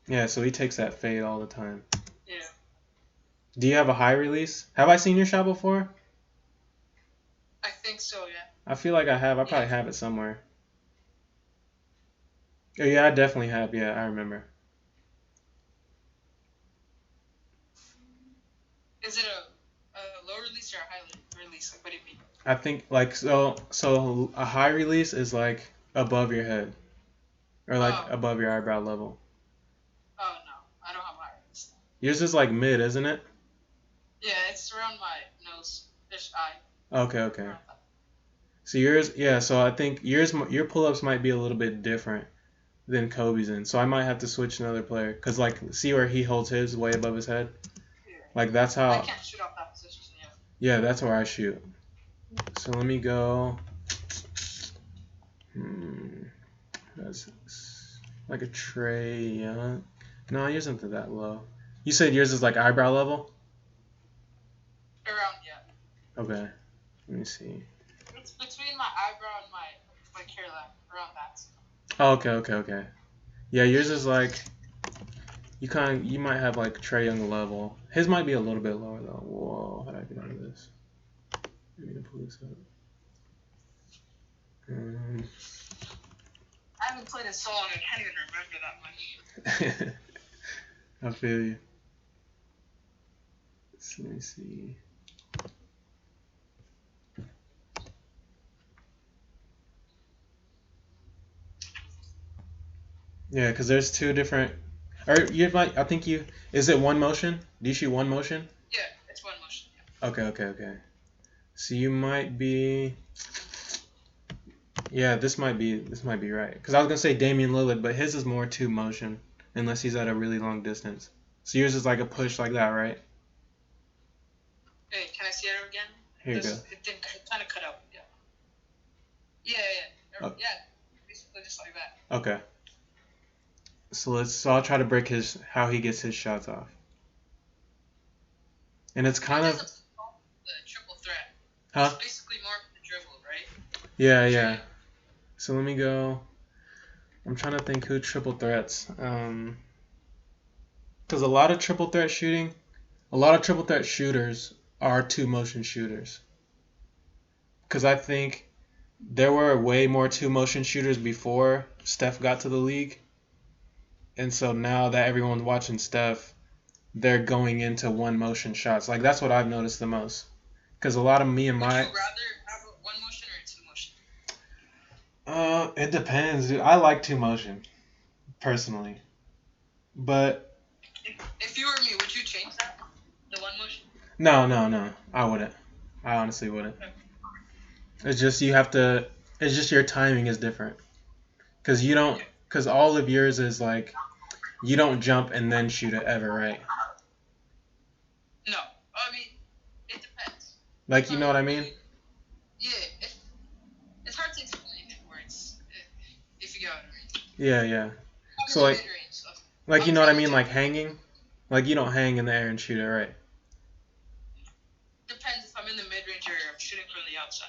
Yeah, so he takes that fade all the time. Yeah. Do you have a high release? Have I seen your shot before? I think so. Yeah. I feel like I have. I probably have it somewhere. Oh yeah, I definitely have. Yeah, I remember. Is it a low release or a high release? Like, what do you mean? I think like so a high release is like above your head or like Oh. above your eyebrow level. Oh no, I don't have high release. Yours is like mid, isn't it? Yeah, it's around my nose, ish eye. Okay. So yours, yeah. So I think your pull-ups might be a little bit different than Kobe's in. So I might have to switch another player because like see where he holds his way above his head. Yeah. Like that's I how. can't shoot off that position. Yeah. Yeah, that's where I shoot. So let me go. That's like a Trae Young. No, yours isn't that low. You said yours is like eyebrow level? Around, yeah. Okay. Let me see. It's between my eyebrow and my hairline. Around that. Oh, okay. Yeah, yours is like you might have like Trae Young level. His might be a little bit lower though. Whoa, how do I get out of this? I need to pull this up. I haven't played it so long, I can't even remember that much. I feel you. So let me see. Yeah, because there's two different. Or you might. I think you. Is it one motion? Do you shoot one motion? Yeah, it's one motion. Yeah. Okay. So you might be. Yeah, this might be right. Because I was gonna say Damian Lillard, but his is more two motion, unless he's at a really long distance. So yours is like a push like that, right? Hey, can I see it again? Here you go. It kind of cut out. Yeah. Yeah. Oh. Yeah. Basically just like that. Okay. So I'll try to break how he gets his shots off. And it's kind of the triple threat. Huh? It's basically more of the dribble, right? Yeah, yeah. So let me go. I'm trying to think who triple threats. Because a lot of triple threat shooting, a lot of triple threat shooters are two motion shooters. Because I think there were way more two motion shooters before Steph got to the league. And so now that everyone's watching Steph, they're going into one motion shots. Like that's what I've noticed the most. Because a lot of me and Would my you rather have a one motion or a two motion? it depends, dude. I like two motion personally, but If you were me, would you change that? The one motion? no, I wouldn't. I honestly wouldn't. It's just you have to. It's just your timing is different. Because you don't. Because all of yours is like you don't jump and then shoot it ever, right? No. I mean, it depends. Like you know what I mean? Yeah, it's hard to explain in words if you get what I mean. Yeah, yeah. I'm So in the like, mid-range, so like you know what I mean? I'm Like hanging. Like you don't hang in the air and shoot it, right? depends if I'm in the mid-range or I'm shooting from the outside.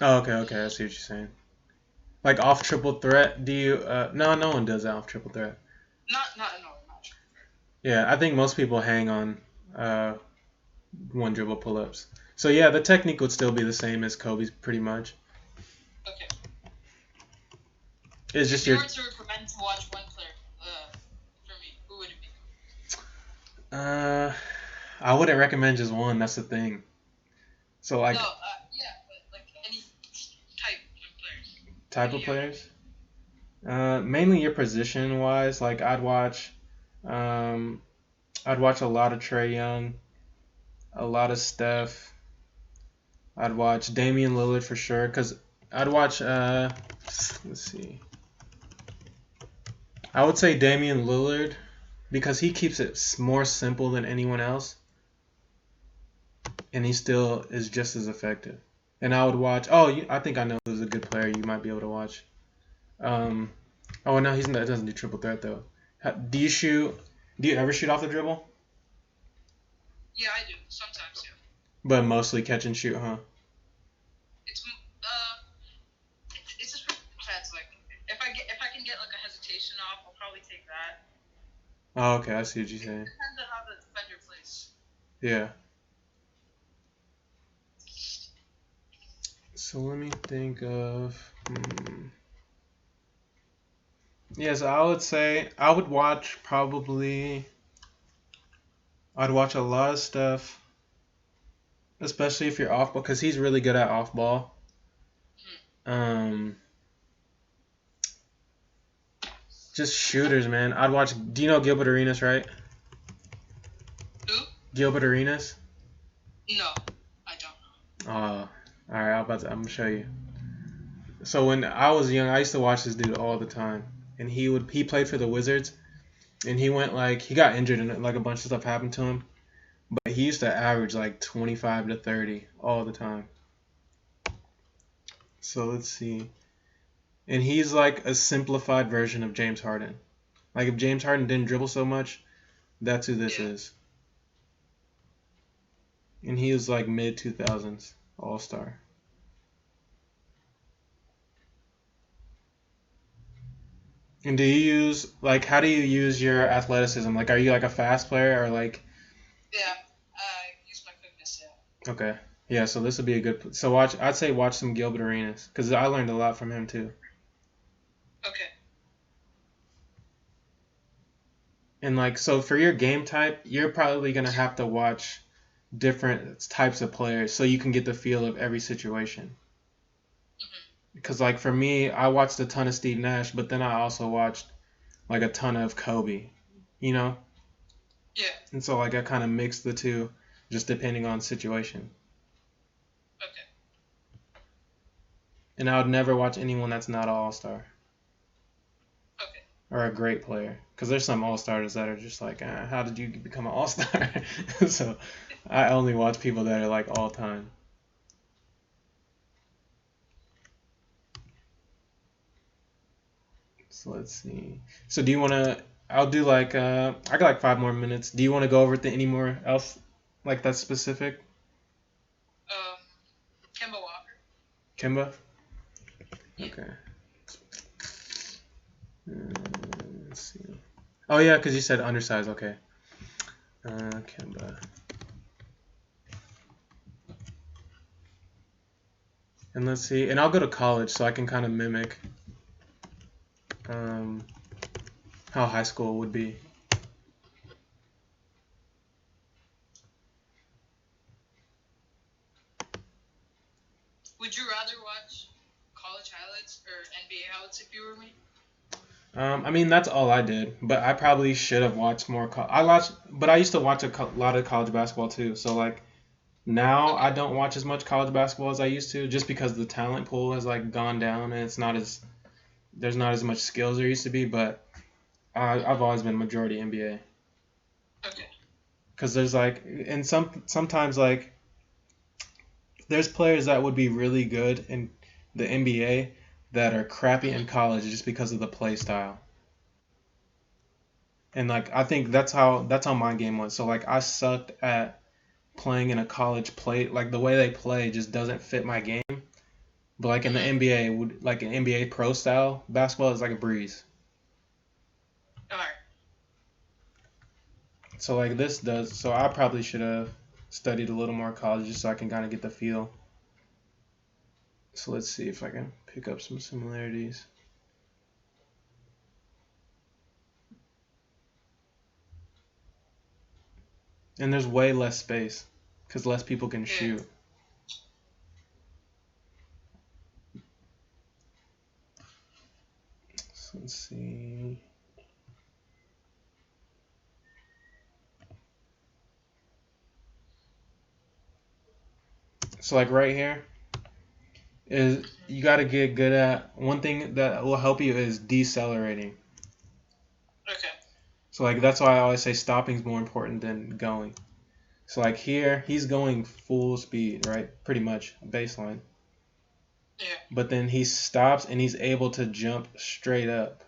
Oh, okay. I see what you're saying. Like off triple threat, do you? No one does that off triple threat. Not sure. Yeah, I think most people hang on one dribble pull ups. So yeah, the technique would still be the same as Kobe's pretty much. Okay. It's just If you your. were to recommend to watch one player, for me, who would it be? I wouldn't recommend just one. That's the thing. So like No, yeah, but like any type of players. type of players. Mainly your position wise. Like I'd watch a lot of Trae Young, a lot of Steph. I'd watch Damian Lillard for sure. Cause I'd watch. Let's see. I would say Damian Lillard because he keeps it more simple than anyone else, and he still is just as effective. And I would watch. Oh, I think I know who's a good player you might be able to watch. Um, oh no, he's not. Doesn't do triple threat though. Do you shoot? Do you ever shoot off the dribble? Yeah, I do sometimes. Yeah. But mostly catch and shoot, huh? It's just depends. Like if I can get like a hesitation off, I'll probably take that. Oh, okay. I see what you're saying. It depends on how the defender plays. Yeah. So let me think of. Yeah, so I would say I would watch probably. I'd watch a lot of stuff, especially if you're off ball, because he's really good at off ball. Just shooters, man. I'd watch. Do you know Gilbert Arenas, right? Who? Gilbert Arenas. No, I don't know. All right. I'm gonna show you. So when I was young, I used to watch this dude all the time, and he played for the Wizards, and he got injured and like a bunch of stuff happened to him, but he used to average like 25 to 30 all the time. So let's see. And he's like a simplified version of James Harden. Like if James Harden didn't dribble so much, that's who this is. And he was like mid 2000s All-Star. And how do you use your athleticism? Like are you like a fast player or like Yeah, I use my quickness. Yeah. Okay. Yeah, so this would be a good I'd say watch some Gilbert Arenas cuz I learned a lot from him too. Okay. And like so for your game type, you're probably going to have to watch different types of players so you can get the feel of every situation. Because like for me, I watched a ton of Steve Nash, but then I also watched like a ton of Kobe, you know? Yeah. And so like I kind of mixed the two just depending on situation. Okay. And I would never watch anyone that's not an all-star. Okay. Or a great player. Because there's some all-stars that are just like, how did you become an all-star? So I only watch people that are like all-time. So let's see. So do you want to? I'll do like I got like 5 more minutes. Do you want to go over any more else like that's specific? Kimba? Yeah. Okay. Let's see. Oh yeah, because you said undersized. Okay. Kimba. And let's see. And I'll go to college so I can kind of mimic um, how high school would be. Would you rather watch college highlights or NBA highlights if you were me? I mean, that's all I did, but I probably should have watched more. I watched, but I used to watch a lot of college basketball too. So like now, Okay. I don't watch as much college basketball as I used to, just because the talent pool has like gone down and it's not as there's not as much skills there used to be. But I've always been majority NBA Okay. because there's like and sometimes like there's players that would be really good in the NBA that are crappy in college just because of the play style. And like I think that's how my game was. So like I sucked at playing in a college play like the way they play just doesn't fit my game. But like in the Mm-hmm. NBA would like an NBA pro style basketball is like a breeze. All right. So like this does so I probably should have studied a little more college just so I can kind of get the feel. So let's see if I can pick up some similarities. And there's way less space because less people can Yeah. shoot. So let's see. So like right here is you got to get good at one thing that will help you is decelerating. Okay. So like that's why I always say stopping is more important than going. So like here he's going full speed, right? Pretty much baseline. Yeah. But then he stops and he's able to jump straight up.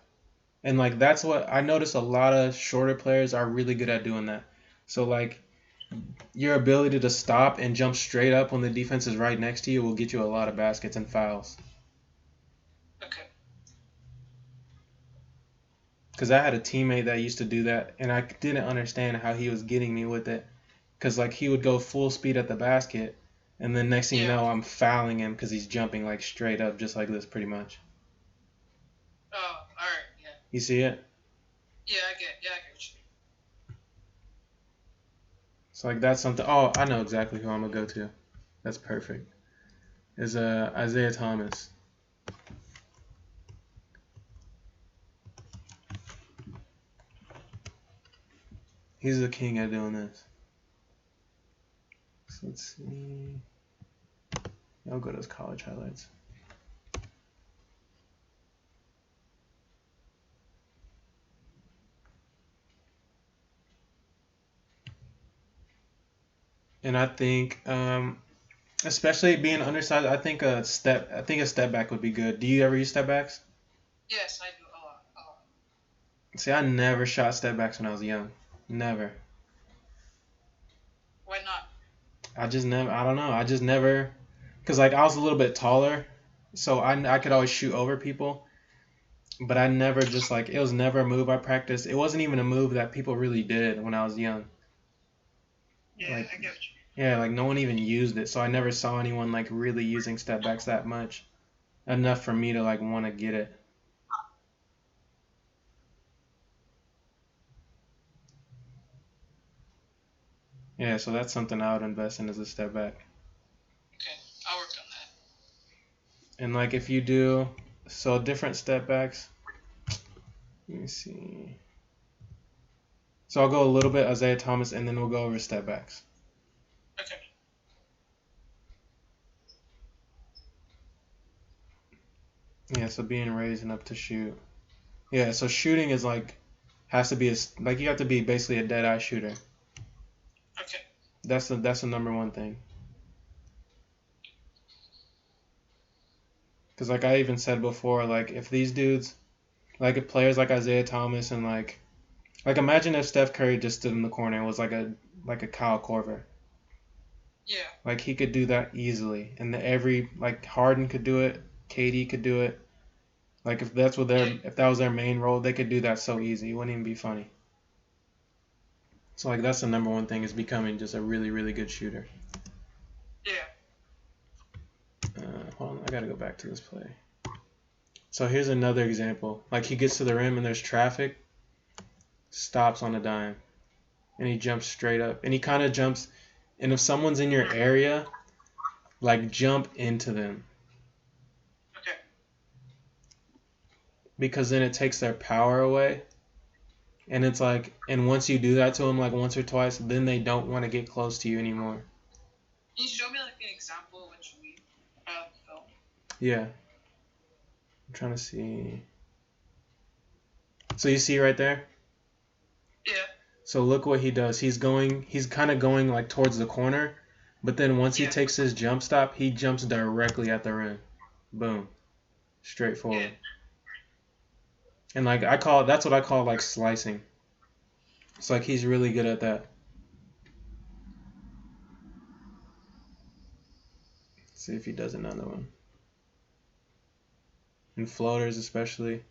And like that's what I notice a lot of shorter players are really good at doing that. So like your ability to stop and jump straight up when the defense is right next to you will get you a lot of baskets and fouls. Okay. Because I had a teammate that used to do that, and I didn't understand how he was getting me with it. Because like he would go full speed at the basket, and then next thing you Yeah. know, I'm fouling him because he's jumping like straight up, just like this, pretty much. Oh. All right. Yeah. You see it? Yeah. I get. Yeah. I get what you mean. So like that's something. Oh, I know exactly who I'm gonna go to. That's perfect. Is Isaiah Thomas. He's the king at doing this. So let's see. I'll go to his college highlights. And I think, especially being undersized, I think a step back would be good. Do you ever use step backs? Yes, I do a lot. A lot. See, I never shot step backs when I was young. Never. Why not? I just never. I don't know. I just never. Cause like I was a little bit taller, so I could always shoot over people. But I never just like it was never a move I practiced. It wasn't even a move that people really did when I was young. Yeah. Like I get what you yeah, like no one even used it. So I never saw anyone like really using step backs that much. Enough for me to like want to get it. Yeah, so that's something I would invest in as a step back. mean. Okay. I'll work on that. And like if you do so different step backs. Let me see. So I'll go a little bit Isaiah Thomas and then we'll go over step backs. Okay. Yeah, so being raised and up to shoot. Yeah, so shooting is like has to be like you have to be basically a dead eye shooter. Okay. That's the number one thing. Cause like I even said before, like if these dudes, like if players like Isaiah Thomas and like imagine if Steph Curry just stood in the corner and was like a Kyle Korver. Yeah. Like he could do that easily, and like Harden could do it, KD could do it. Like if Yeah. if that was their main role, they could do that so easy. It wouldn't even be funny. So like that's the number one thing is becoming just a really really good shooter. Yeah. Hold on, I gotta go back to this play. So here's another example. Like he gets to the rim and there's traffic, stops on a dime, and he jumps straight up. And he kind of jumps, and if someone's in your area, like jump into them. Okay. Because then it takes their power away. And it's like, and once you do that to them like once or twice, then they don't want to get close to you anymore. Can you show me like an example which we film? Yeah. I'm trying to see. So you see right there? Yeah. So look what he does. He's kind of going like towards the corner, but then once he Yeah. takes his jump stop, he jumps directly at the rim. Boom. Straightforward. Yeah. And like that's what I call like slicing. It's like he's really good at that. Let's see if he does another one. And floaters especially.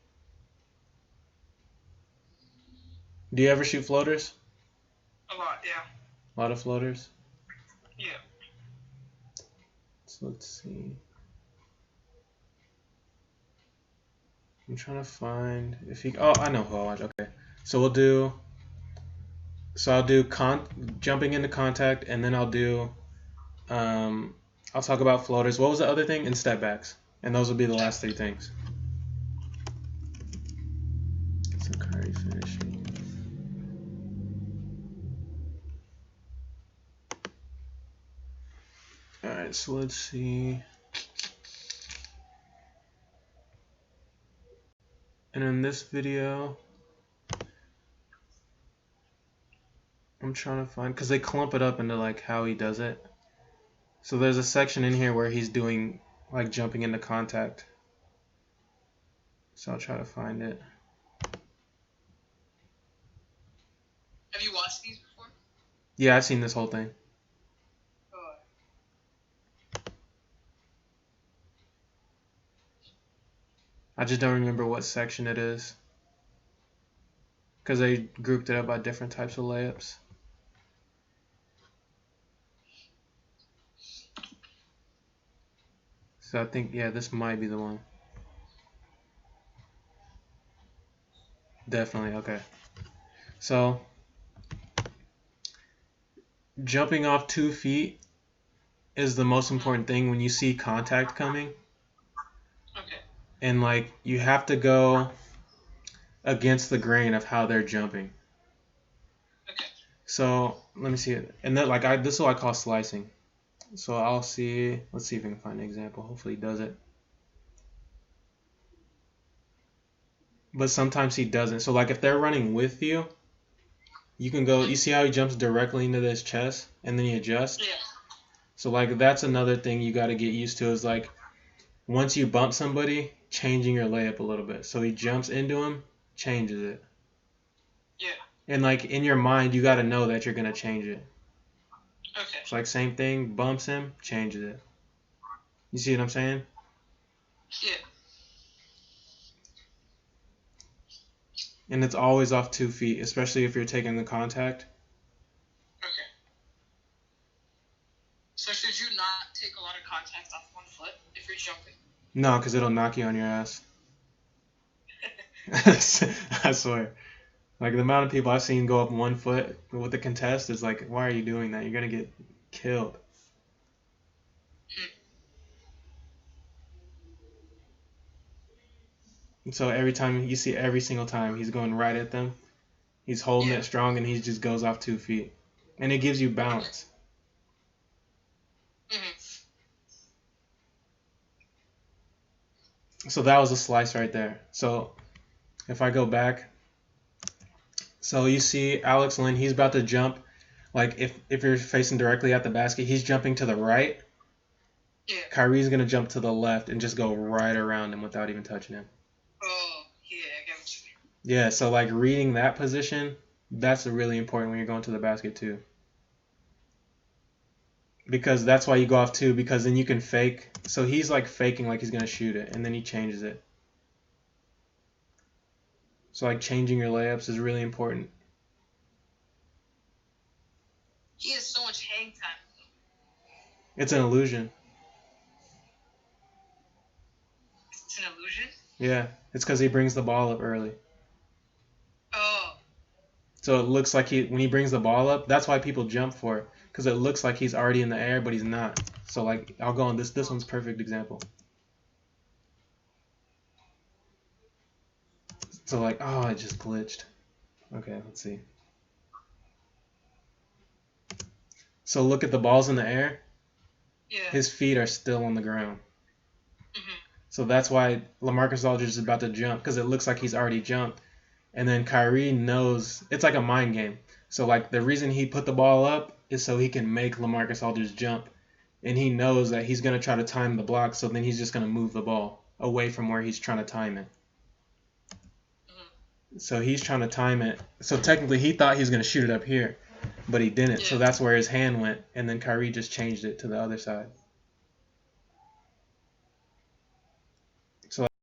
Do you ever shoot floaters? A lot. Yeah. A lot of floaters? Yeah. So let's see. I'm trying to find if he. Oh, I know who I want. Okay, so we'll do. So I'll do jumping into contact, and then I'll do. I'll talk about floaters. What was the other thing? And step backs, and those will be the last three things. So Curry finishing. All right, so let's see. And in this video, I'm trying to find because they clump it up into like how he does it. So there's a section in here where he's doing like jumping into contact. So I'll try to find it. Have you watched these before? Yeah, I've seen this whole thing. I just don't remember what section it is. Because they grouped it up by different types of layups. So I think, yeah, this might be the one. Definitely, okay. So, jumping off 2 feet is the most important thing when you see contact coming. Okay. And, like, you have to go against the grain of how they're jumping. Okay. So, let me see it. And then, like, this is what I call slicing. So, let's see if I can find an example. Hopefully he does it. But sometimes he doesn't. So, like, if they're running with you, you can go, you see how he jumps directly into this chest and then he adjusts? Yeah. So, like, that's another thing you got to get used to is, like, once you bump somebody, changing your layup a little bit. So he jumps into him, changes it. Yeah. And, like, in your mind, you got to know that you're going to change it. Okay. It's like, same thing, bumps him, changes it. You see what I'm saying? Yeah. And it's always off 2 feet, especially if you're taking the contact. Okay. So should you not take a lot of contact off 1 foot if you're jumping? No, because it'll knock you on your ass. I swear. Like, the amount of people I've seen go up 1 foot with the contest is like, why are you doing that? You're going to get killed. And so every single time, he's going right at them. He's holding it strong, and he just goes off 2 feet. And it gives you balance. So that was a slice right there. So if I go back, so you see Alex Len, he's about to jump. Like if you're facing directly at the basket, he's jumping to the right. Yeah. Kyrie's going to jump to the left and just go right around him without even touching him. Oh, yeah, I get what you mean. Yeah, so like reading that position, that's really important when you're going to the basket too. because that's why you go off two, because then you can fake. So he's like faking like he's gonna shoot it, and then he changes it. So like changing your layups is really important. He has so much hang time. It's an illusion. It's an illusion. Yeah, it's because he brings the ball up early. Oh. So it looks like when he brings the ball up, that's why people jump for it, because it looks like he's already in the air, but he's not. So like I'll go on this one's perfect example. So like, oh, it just glitched. Okay, let's see. So look at the balls in the air. Yeah. His feet are still on the ground. Mhm. So that's why LaMarcus Aldridge is about to jump, because it looks like he's already jumped. And then Kyrie knows it's like a mind game. So like the reason he put the ball up is so he can make LaMarcus Aldridge jump. And he knows that he's going to try to time the block, so then he's just going to move the ball away from where he's trying to time it. So he's trying to time it. So technically he thought he was going to shoot it up here, but he didn't. Yeah. So that's where his hand went, and then Kyrie just changed it to the other side.